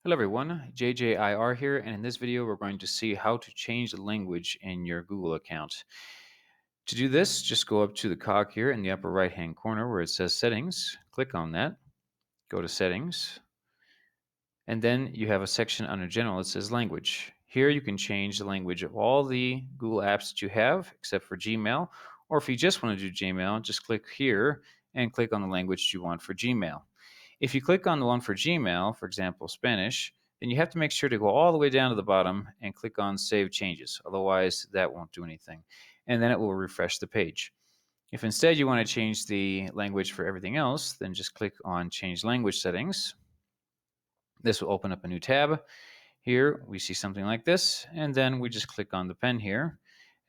Hello everyone, JJIR here, and in this video we're going to see how to change the language in your Google account. To do this, just go up to the cog here in the upper right hand corner where it says Settings, click on that, go to Settings, and then you have a section under General that says Language. Here you can change the language of all the Google apps that you have except for Gmail, or if you just want to do Gmail, just click here and click on the language you want for Gmail. If you click on the one for Gmail, for example, Spanish, then you have to make sure to go all the way down to the bottom and click on Save Changes. Otherwise, that won't do anything. And then it will refresh the page. If instead you want to change the language for everything else, then just click on Change Language Settings. This will open up a new tab. Here we see something like this, and then we just click on the pen here,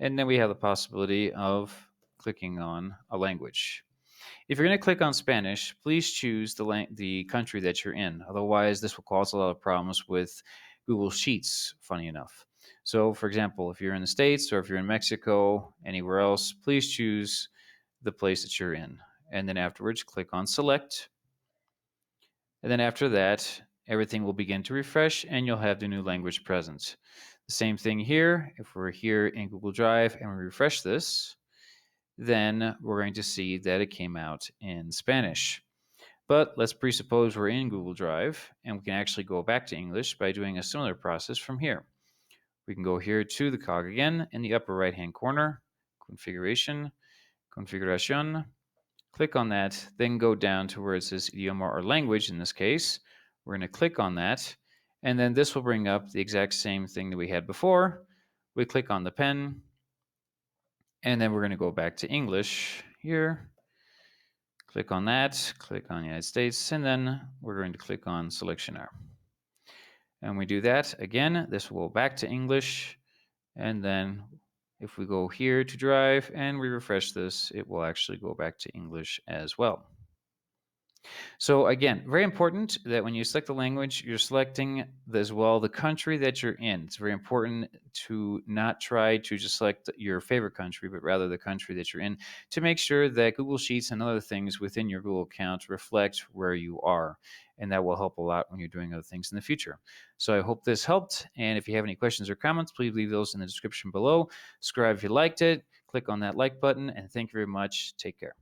and then we have the possibility of clicking on a language. If you're going to click on Spanish, please choose the country that you're in. Otherwise, this will cause a lot of problems with Google Sheets, funny enough. So, for example, if you're in the States or if you're in Mexico, anywhere else, please choose the place that you're in. And then afterwards, click on Select. And then after that, everything will begin to refresh and you'll have the new language present. The same thing here. If we're here in Google Drive and we refresh this, then we're going to see that it came out in Spanish. But let's presuppose we're in Google Drive and we can actually go back to English by doing a similar process from here. We can go here to the cog again in the upper right hand corner, Configuration, Configuración, click on that, then go down to where it says idioma or language in this case. We're going to click on that, and then this will bring up the exact same thing that we had before. We click on the pen, and then we're going to go back to English here. Click on that, click on United States, and then we're going to click on Seleccionar. And we do that again, this will go back to English, and then if we go here to Drive and we refresh this, it will actually go back to English as well. So again, very important that when you select the language, you're selecting as well the country that you're in. It's very important to not try to just select your favorite country, but rather the country that you're in to make sure that Google Sheets and other things within your Google account reflect where you are. And that will help a lot when you're doing other things in the future. So I hope this helped. And if you have any questions or comments, please leave those in the description below. Subscribe if you liked it. Click on that like button. And thank you very much. Take care.